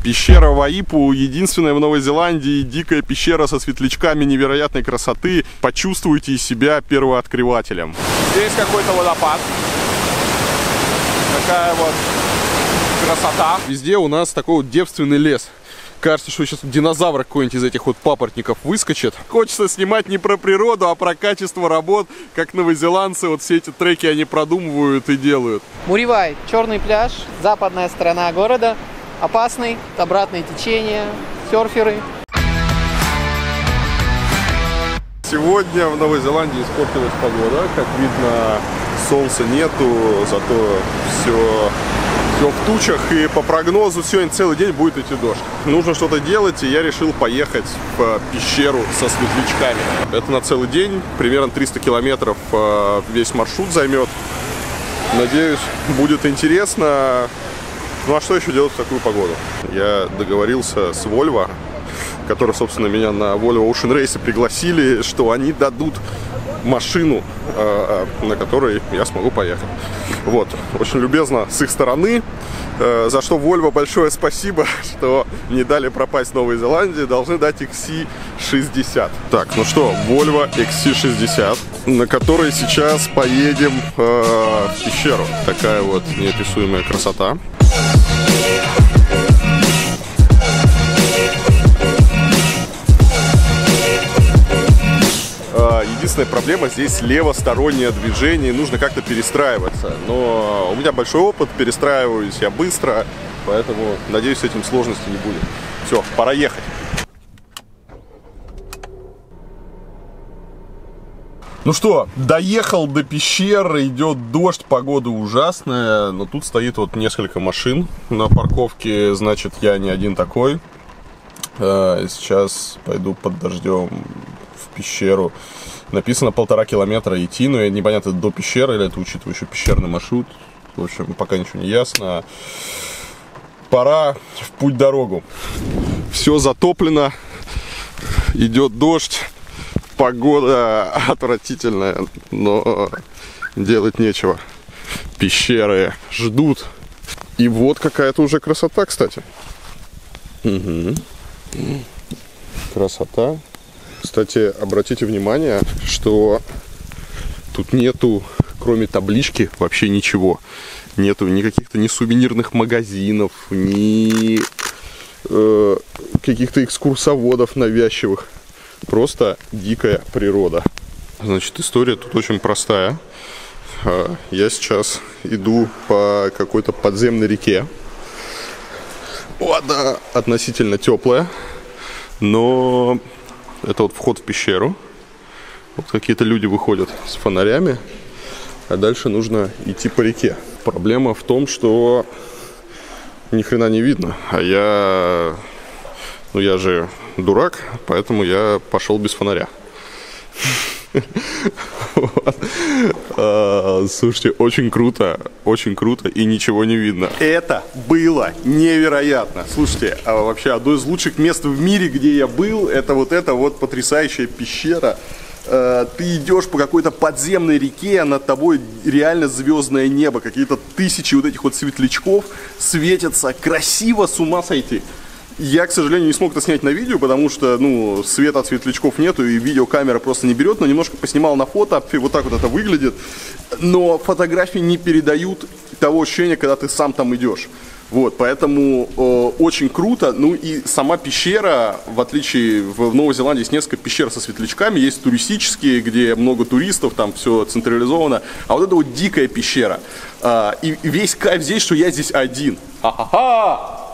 Пещера Ваипу, единственная в Новой Зеландии, дикая пещера со светлячками невероятной красоты. Почувствуйте себя первооткрывателем. Здесь какой-то водопад. Такая вот красота. Везде у нас такой вот девственный лес. Кажется, что сейчас динозавр какой-нибудь из этих вот папоротников выскочит. Хочется снимать не про природу, а про качество работ, как новозеландцы вот все эти треки они продумывают и делают. Муривай, черный пляж, западная сторона города, опасный, обратное течение, серферы. Сегодня в Новой Зеландии испортилась погода, как видно, солнца нету, зато все в тучах, и по прогнозу сегодня целый день будет идти дождь. Нужно что-то делать, и я решил поехать в пещеру со светлячками. Это на целый день, примерно 300 километров весь маршрут займет. Надеюсь, будет интересно. Ну а что еще делать в такую погоду? Я договорился с Volvo, которые, собственно, меня на Volvo Ocean Race пригласили, что они дадут машину, на которой я смогу поехать. Вот, очень любезно с их стороны, за что Volvo большое спасибо, что не дали пропасть в Новой Зеландии, должны дать XC60. Так, ну что, Volvo XC60, на которой сейчас поедем в пещеру. Такая вот неописуемая красота. Единственная проблема здесь левостороннее движение, нужно как-то перестраиваться. Но у меня большой опыт, перестраиваюсь я быстро, поэтому, надеюсь, с этим сложностей не будет. Все, пора ехать. Ну что, доехал до пещеры, идет дождь, погода ужасная, но тут стоит вот несколько машин на парковке, значит, я не один такой. Сейчас пойду под дождем в пещеру. Написано 1,5 километра идти, но непонятно, до пещеры или это учитывая еще пещерный маршрут. В общем, пока ничего не ясно. Пора в путь-дорогу. Все затоплено, идет дождь, погода отвратительная, но делать нечего. Пещеры ждут. И вот какая-то уже красота, кстати. Угу. Красота. Кстати, обратите внимание, что тут нету, кроме таблички, вообще ничего. Нету ни каких-то ни сувенирных магазинов, ни каких-то экскурсоводов навязчивых. Просто дикая природа. Значит, история тут очень простая. Я сейчас иду по какой-то подземной реке. Вода относительно теплая, но это вот вход в пещеру. Вот какие-то люди выходят с фонарями, а дальше нужно идти по реке. Проблема в том, что ни хрена не видно, а я же дурак, поэтому я пошел без фонаря. Слушайте, очень круто и ничего не видно. Это было невероятно. Слушайте, а вообще одно из лучших мест в мире, где я был, это вот эта вот потрясающая пещера. Ты идешь по какой-то подземной реке, а над тобой реально звездное небо, какие-то тысячи вот этих вот светлячков светятся, красиво, с ума сойти. Я, к сожалению, не смог это снять на видео, потому что, ну, света от светлячков нету, и видеокамера просто не берет, но немножко поснимал на фото, и вот так вот это выглядит. Но фотографии не передают того ощущения, когда ты сам там идешь. Вот, поэтому очень круто. Ну и сама пещера, в отличие, в Новой Зеландии есть несколько пещер со светлячками, есть туристические, где много туристов, там все централизовано, а вот это вот дикая пещера. И весь кайф здесь, что я здесь один. Ха-ха-ха!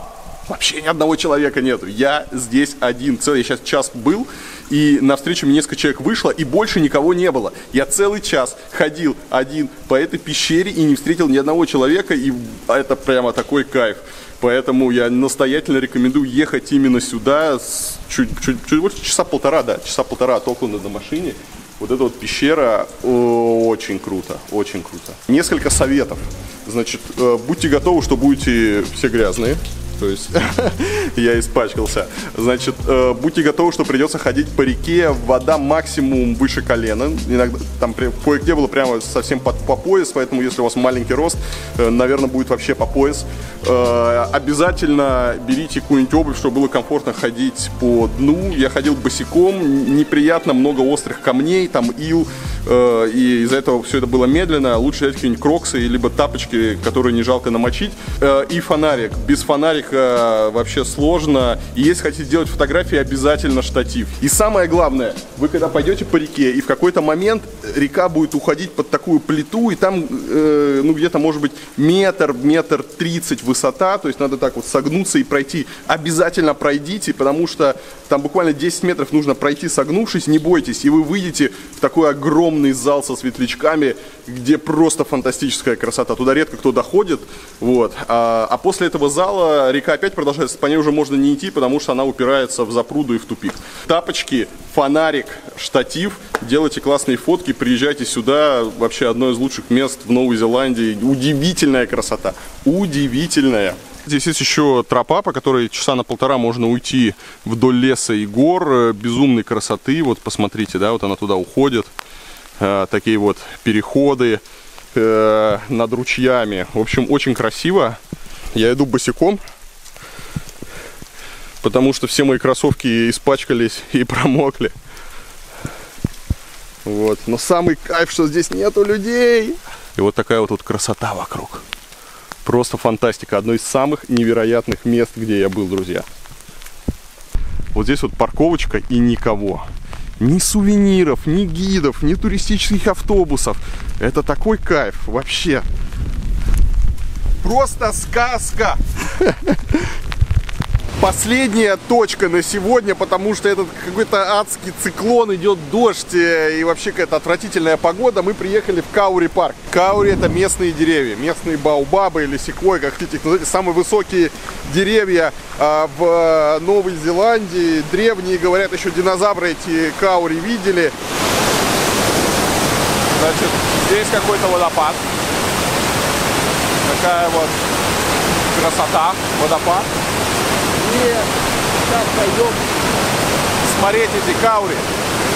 Вообще ни одного человека нету. Я здесь один. Я сейчас час был, и навстречу мне несколько человек вышло, и больше никого не было. Я целый час ходил один по этой пещере и не встретил ни одного человека, и это прямо такой кайф. Поэтому я настоятельно рекомендую ехать именно сюда. Чуть больше часа полтора от Окленда на машине. Вот эта вот пещера очень круто, очень круто. Несколько советов. Значит, будьте готовы, что будете все грязные. то есть я испачкался. Значит, будьте готовы, что придется ходить по реке, вода максимум выше колена. Иногда там кое-где было прямо совсем по пояс, поэтому если у вас маленький рост, наверное, будет вообще по пояс. Обязательно берите какую-нибудь обувь, чтобы было комфортно ходить по дну. Я ходил босиком, неприятно, много острых камней, там ил, и из-за этого все это было медленно. Лучше взять какие-нибудь кроксы, либо тапочки, которые не жалко намочить. И фонарик. Без фонарика вообще сложно. И если хотите делать фотографии, обязательно штатив. И самое главное, вы когда пойдете по реке, и в какой-то момент река будет уходить под такую плиту, и там, ну, где-то, может быть, метр 30 высота, то есть надо так вот согнуться и пройти. Обязательно пройдите, потому что там буквально 10 метров нужно пройти, согнувшись, не бойтесь, и вы выйдете в такой огромный зал со светлячками, где просто фантастическая красота. Туда редко кто доходит, вот. А после этого зала река опять продолжается, по ней уже можно не идти, потому что она упирается в запруду и в тупик. Тапочки, фонарик, штатив, делайте классные фотки, приезжайте сюда, вообще одно из лучших мест в Новой Зеландии. Удивительная красота, удивительная. Здесь есть еще тропа, по которой часа на полтора можно уйти вдоль леса и гор, безумной красоты. Вот посмотрите, да, вот она туда уходит. Такие вот переходы над ручьями. В общем, очень красиво. Я иду босиком, потому что все мои кроссовки испачкались и промокли. Вот. Но самый кайф, что здесь нету людей. И вот такая вот тут красота вокруг. Просто фантастика. Одно из самых невероятных мест, где я был, друзья. Вот здесь вот парковочка и никого. Ни сувениров, ни гидов, ни туристических автобусов. Это такой кайф вообще. Просто сказка. Последняя точка на сегодня, потому что этот какой-то адский циклон, идет дождь и вообще какая-то отвратительная погода. Мы приехали в Каури парк. Каури — это местные деревья, местные баобабы или секвойи, как хотите их называть. Самые высокие деревья в Новой Зеландии. Древние, говорят, еще динозавры эти каури видели. Значит, здесь какой-то водопад. Такая вот красота, водопад. И сейчас пойдем смотреть эти каури.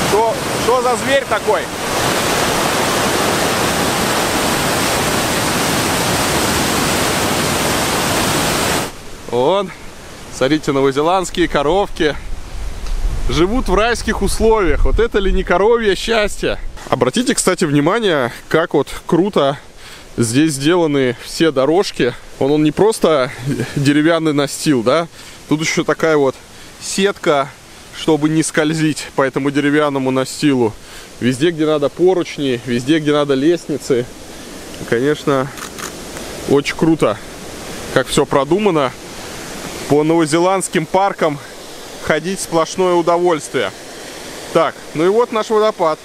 Что за зверь такой? Вон, смотрите, новозеландские коровки живут в райских условиях. Вот это ли не коровье счастье? Обратите, кстати, внимание, как вот круто здесь сделаны все дорожки. Он не просто деревянный настил, да? Тут еще такая вот сетка, чтобы не скользить по этому деревянному настилу. Везде, где надо поручни, везде, где надо лестницы. И, конечно, очень круто, как все продумано. По новозеландским паркам ходить сплошное удовольствие. Так, ну и вот наш водопад.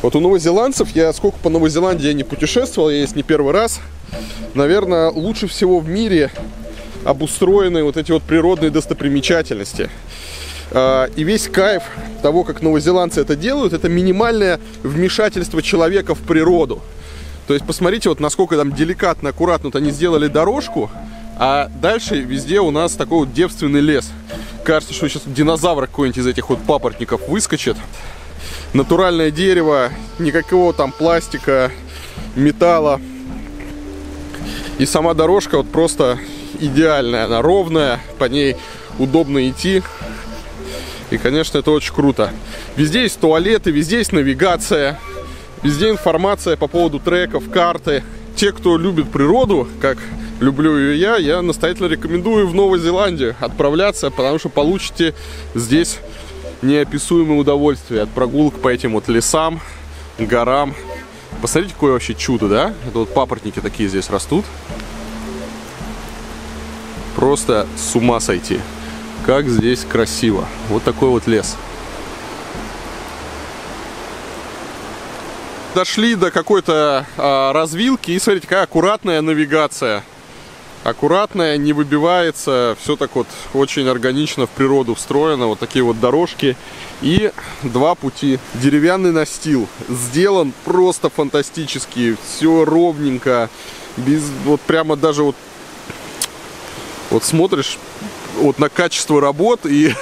Вот у новозеландцев, я сколько по Новой Зеландии не путешествовал, я здесь не первый раз, наверное, лучше всего в мире обустроены вот эти вот природные достопримечательности. И весь кайф того, как новозеландцы это делают, это минимальное вмешательство человека в природу. То есть посмотрите, вот насколько там деликатно, аккуратно вот они сделали дорожку, а дальше везде у нас такой вот девственный лес. Кажется, что сейчас динозавр какой-нибудь из этих вот папоротников выскочит. Натуральное дерево, никакого там пластика, металла. И сама дорожка вот просто идеальная, она ровная, по ней удобно идти. И, конечно, это очень круто. Везде есть туалеты, везде есть навигация, везде информация по поводу треков, карты. Те, кто любит природу, как люблю ее я настоятельно рекомендую в Новую Зеландию отправляться, потому что получите здесь неописуемое удовольствие от прогулок по этим вот лесам, горам. Посмотрите, какое вообще чудо, да? Это вот папоротники такие здесь растут. Просто с ума сойти. Как здесь красиво. Вот такой вот лес. Дошли до какой-то развилки, и смотрите, какая аккуратная навигация. Аккуратная, не выбивается, все так вот очень органично в природу встроено. Вот такие вот дорожки и два пути. Деревянный настил сделан просто фантастически, все ровненько, без вот прямо даже вот Вот смотришь вот на качество работ и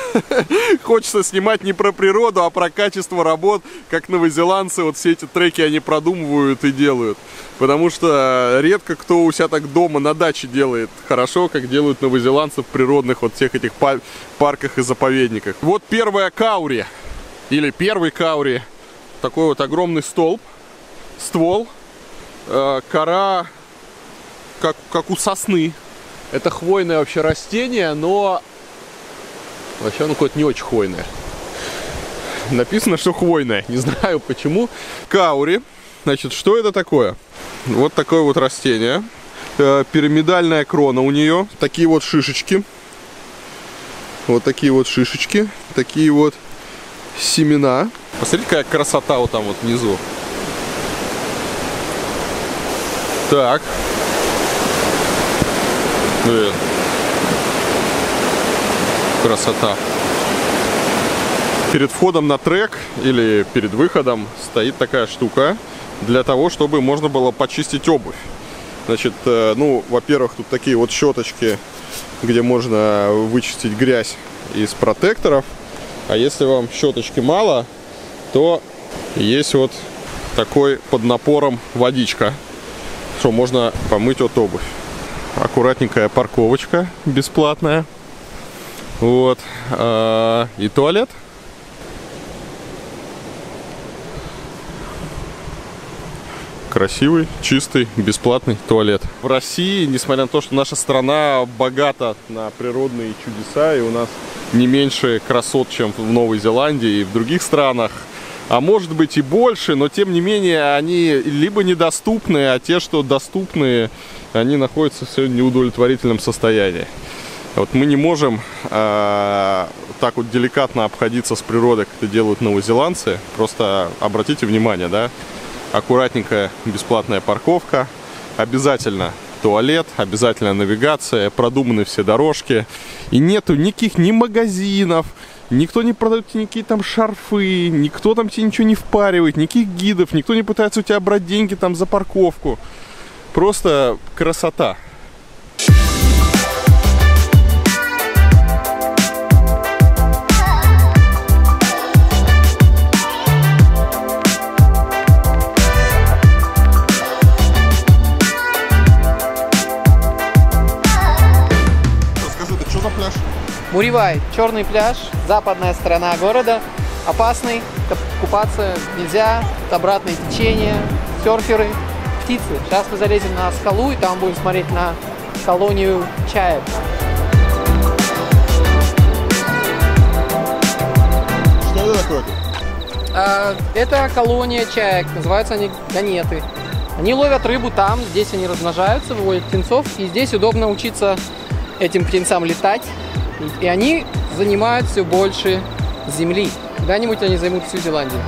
хочется снимать не про природу, а про качество работ, как новозеландцы вот все эти треки они продумывают и делают. Потому что редко кто у себя так дома на даче делает хорошо, как делают новозеландцы в природных вот всех этих парках и заповедниках. Вот первая каури, или первый каури, такой вот огромный столб, ствол, кора как у сосны. Это хвойное вообще растение, но вообще оно какое-то не очень хвойное. Написано, что хвойное, не знаю почему. Каури, значит, что это такое? Вот такое вот растение. Пирамидальная крона у нее. Такие вот шишечки. Вот такие вот шишечки. Такие вот семена. Посмотрите, какая красота вот там вот внизу. Так. Красота. Перед входом на трек или перед выходом стоит такая штука для того, чтобы можно было почистить обувь. Значит, ну, во-первых, тут такие вот щеточки, где можно вычистить грязь из протекторов. А если вам щеточки мало, то есть вот такой под напором водичка, что можно помыть вот обувь. Аккуратненькая парковочка бесплатная. Вот. И туалет. Красивый, чистый, бесплатный туалет. В России, несмотря на то, что наша страна богата на природные чудеса, и у нас не меньше красот, чем в Новой Зеландии и в других странах, а может быть и больше, но тем не менее они либо недоступны, а те, что доступны, они находятся в все неудовлетворительном состоянии. Вот мы не можем так вот деликатно обходиться с природой, как это делают новозеландцы. Просто обратите внимание, да, аккуратненькая бесплатная парковка, обязательно туалет, обязательно навигация, продуманы все дорожки. И нету никаких ни магазинов, никто не продает никакие там шарфы, никто там тебе ничего не впаривает, никаких гидов, никто не пытается у тебя брать деньги там за парковку. Просто красота. Расскажи, это что за пляж? Муривай, черный пляж, западная сторона города. Опасный, купаться нельзя, обратное течение, серферы, птицы. Сейчас мы залезем на скалу и там будем смотреть на колонию чаек. Что это такое? Это колония чаек, называются они ганеты. Они ловят рыбу там, здесь они размножаются, выводят птенцов, и здесь удобно учиться этим птенцам летать. И они занимают все больше земли. Когда-нибудь они займут всю Зеландию.